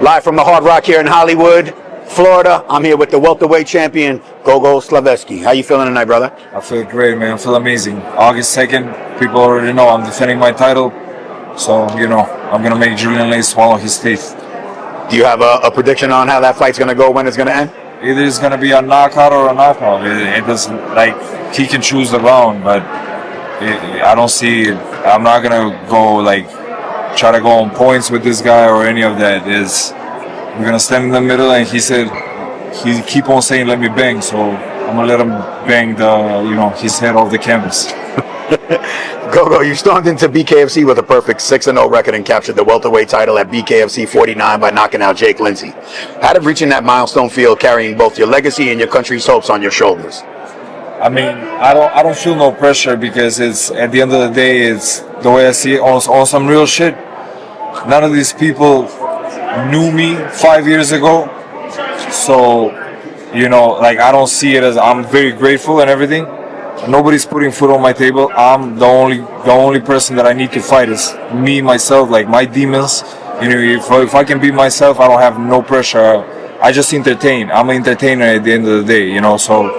Live from the Hard Rock here in Hollywood, Florida. I'm here with the welterweight champion, GoGo Slaveski. How you feeling tonight, brother? I feel great, man. I feel amazing. August 2nd, people already know I'm defending my title. So, I'm going to make Julian Lane swallow his teeth. Do you have a prediction on how that fight's going to go, when it's going to end? Either it's going to be a knockout or a knockout. It doesn't, he can choose the round, but I don't see it. I'm not going to go, try to go on points with this guy or any of that. We're going to stand in the middle, and he said, he keep on saying, let me bang. So I'm going to let him bang his head off the canvas. GoGo, you stormed into BKFC with a perfect 6-0 record and captured the welterweight title at BKFC 49 by knocking out Jake Lindsay. How did reaching that milestone feel, carrying both your legacy and your country's hopes on your shoulders? I mean, I don't feel no pressure, because it's, at the end of the day, it's the way I see it, on some real shit. None of these people knew me 5 years ago, so I don't see it as, I'm very grateful and everything. Nobody's putting food on my table. I'm the only person that I need to fight is me, myself, my demons. If I can be myself, I don't have no pressure. I just entertain. I'm an entertainer at the end of the day, so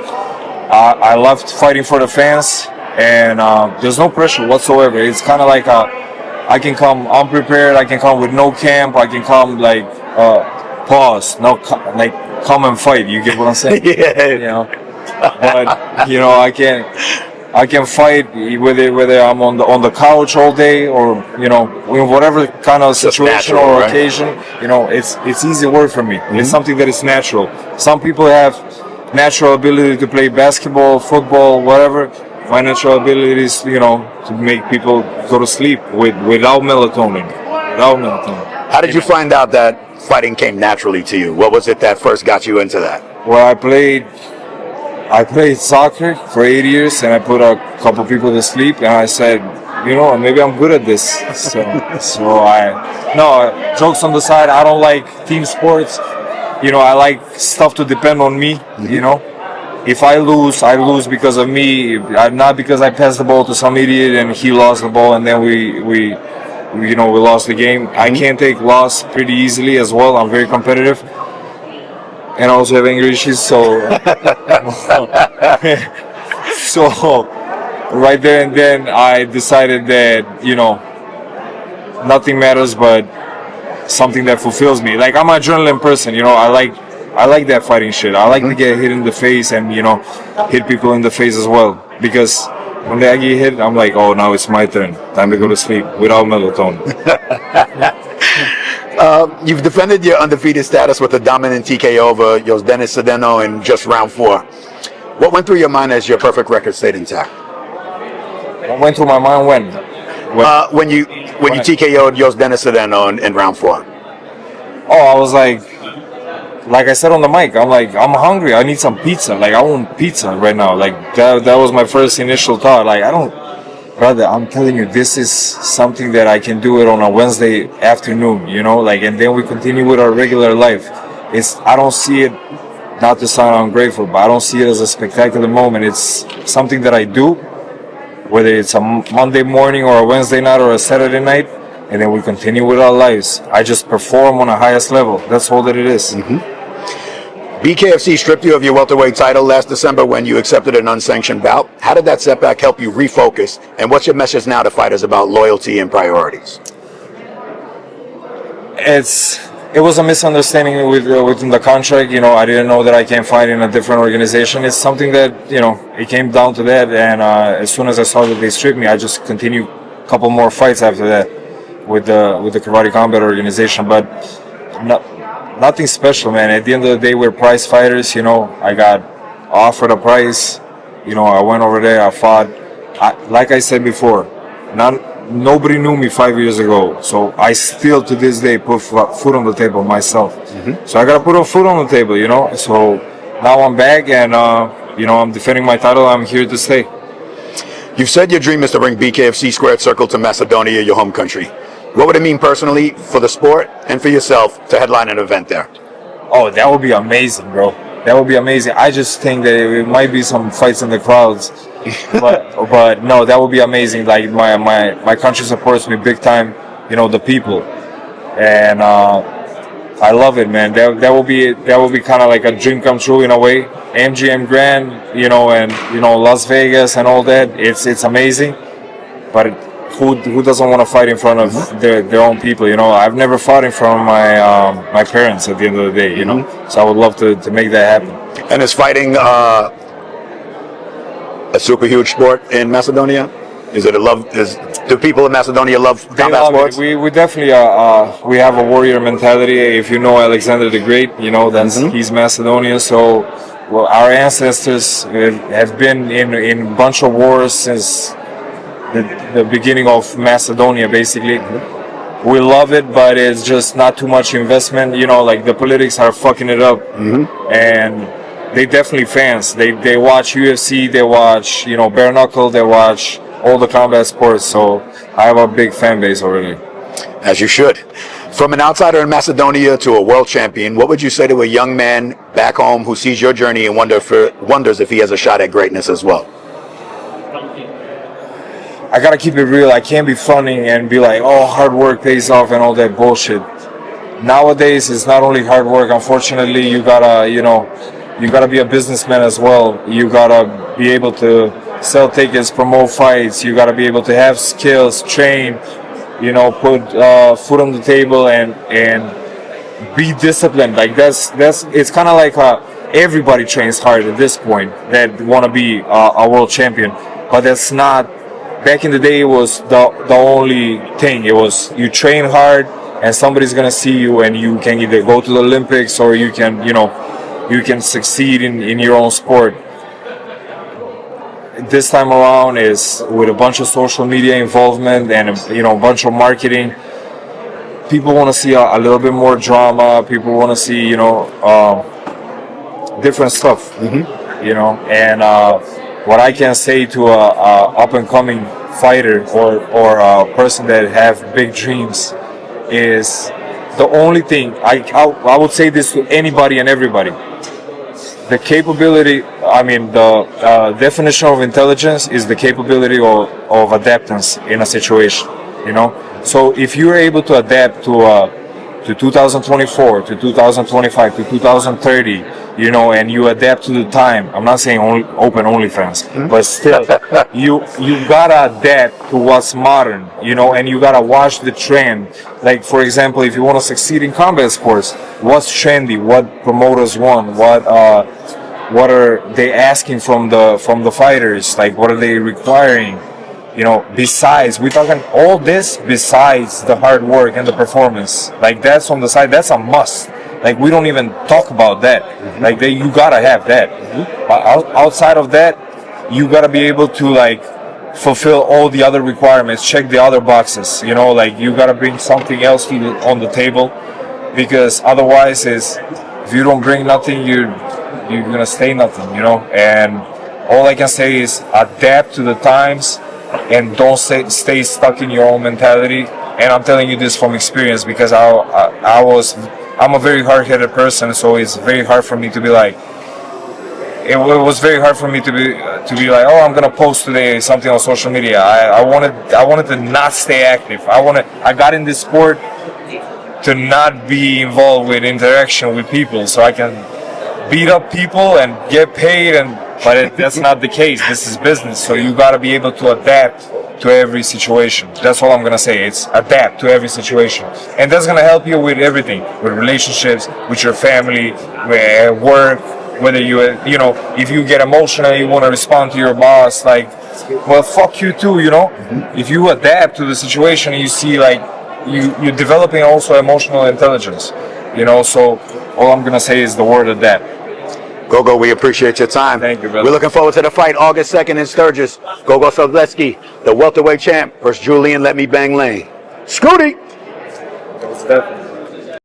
I love fighting for the fans, and there's no pressure whatsoever. It's kind of like I can come unprepared, I can come with no camp, I can come pause, come and fight. You get what I'm saying? Yeah. But I can fight whether I'm on the couch all day, or in whatever kind of situation natural, or right? occasion. It's easy work for me. It's something that is natural. Some people have natural ability to play basketball, football, whatever. My natural ability is to make people go to sleep without melatonin. How did you find out that fighting came naturally to you? What was it that first got you into that? Well, I played soccer for 8 years, and I put a couple people to sleep, and I said, maybe I'm good at this. Jokes on the side, I don't like team sports. I like stuff to depend on me, If I lose because of me, not because I passed the ball to some idiot and he lost the ball and then we lost the game. I can take loss pretty easily as well. I'm very competitive. And I also have anger issues, so right there and then I decided that nothing matters but something that fulfills me. I'm an adrenaline person, I like that fighting shit. I like to get hit in the face and hit people in the face as well, because when I get hit, I'm like, oh, now it's my turn. Time to go to sleep without melatonin. You've defended your undefeated status with a dominant TKO over Yosdenis Cedeno in just round 4. What went through your mind as your perfect record stayed intact? What went through my mind when? When you TKO'd Yosdenis Cedeno in round 4. Oh, I was like I said on the mic, I'm hungry. I need some pizza. I want pizza right now. That was my first initial thought. Brother, I'm telling you, this is something that I can do it on a Wednesday afternoon, and then we continue with our regular life. I don't see it, not to sound ungrateful, but I don't see it as a spectacular moment. It's something that I do, whether it's a Monday morning or a Wednesday night or a Saturday night, and then we continue with our lives. I just perform on the highest level. That's all that it is. BKFC stripped you of your welterweight title last December when you accepted an unsanctioned bout. How did that setback help you refocus? And what's your message now to fighters about loyalty and priorities? It was a misunderstanding within the contract. I didn't know that I can fight in a different organization. It's something that, it came down to that. And as soon as I saw that they stripped me, I just continued a couple more fights after that with the Karate Combat organization. But nothing special, man. At the end of the day, we're prize fighters. I got offered a prize. I went over there, I fought. Like I said before, nobody knew me 5 years ago. So I still, to this day, put food on the table myself. So I got to put food on the table, So now I'm back, and, I'm defending my title. I'm here to stay. You've said your dream is to bring BKFC Squared Circle to Macedonia, your home country. What would it mean personally for the sport and for yourself to headline an event there? Oh, that would be amazing, bro. That would be amazing. I just think that it might be some fights in the crowds, but no, that would be amazing. My country supports me big time. The people, and I love it, man. That will be kind of like a dream come true in a way. MGM Grand, you know, and you know Las Vegas and all that. It's amazing, but who doesn't want to fight in front of their own people? You know, I've never fought in front of my parents at the end of the day. You know, so I would love to make that happen. And is fighting a super huge sport in Macedonia? Do people in Macedonia love combat sports? We definitely we have a warrior mentality. If you know Alexander the Great, you know he's Macedonian. So well, our ancestors have been in a bunch of wars since the beginning of Macedonia, basically. We love it, but it's just not too much investment. You know, like the politics are fucking it up, and they definitely fans. They watch UFC, they watch bare knuckle, they watch all the combat sports. So I have a big fan base already. As you should. From an outsider in Macedonia to a world champion, what would you say to a young man back home who sees your journey and wonders if he has a shot at greatness as well? I gotta keep it real. I can't be fronting and be like, oh, hard work pays off and all that bullshit. Nowadays, it's not only hard work. Unfortunately, you gotta be a businessman as well. You gotta be able to sell tickets, promote fights. You gotta be able to have skills, train, put food on the table and be disciplined. Like it's kind of like everybody trains hard at this point that want to be a world champion, but that's not. Back in the day, it was the only thing. It was you train hard, and somebody's gonna see you, and you can either go to the Olympics or you can succeed in your own sport. This time around is with a bunch of social media involvement and a bunch of marketing. People want to see a little bit more drama. People want to see different stuff. And what I can say to a up and coming fighter or a person that have big dreams is the only thing I would say this to anybody and everybody. The capability, the definition of intelligence is the capability of adaptance in a situation, So if you're able to adapt to 2024, to 2025, to 2030, and you adapt to the time. I'm not saying open OnlyFans, but still, you gotta adapt to what's modern, and you gotta watch the trend. Like, for example, if you want to succeed in combat sports, what's trendy? What promoters want? What are they asking from the fighters? Like, what are they requiring? Besides, we're talking all this besides the hard work and the performance. Like, that's on the side. That's a must. Like, we don't even talk about that. Like, you gotta have that. But outside of that, you gotta be able to fulfill all the other requirements, check the other boxes. Like, you gotta bring something else on the table, because otherwise, if you don't bring nothing, you're gonna stay nothing. And all I can say is adapt to the times. And don't stay stuck in your own mentality. And I'm telling you this from experience, because I'm a very hard-headed person, so it's very hard for me to be like. It was very hard for me to be like, oh, I'm gonna post today something on social media. I wanted to not stay active. I got in this sport to not be involved with interaction with people, so I can beat up people and get paid but that's not the case. This is business, so you gotta be able to adapt to every situation. That's all I'm gonna say. It's adapt to every situation, and that's gonna help you with everything, with relationships, with your family, with work. Whether if you get emotional, you want to respond to your boss, well, fuck you too. If you adapt to the situation, you see you're developing also emotional intelligence. So all I'm gonna say is the word adapt. GoGo, we appreciate your time. Thank you, brother. We're looking forward to the fight August 2nd in Sturgis. GoGo Slaveski, the welterweight champ, versus Julian Let Me Bang Lane. Scooty!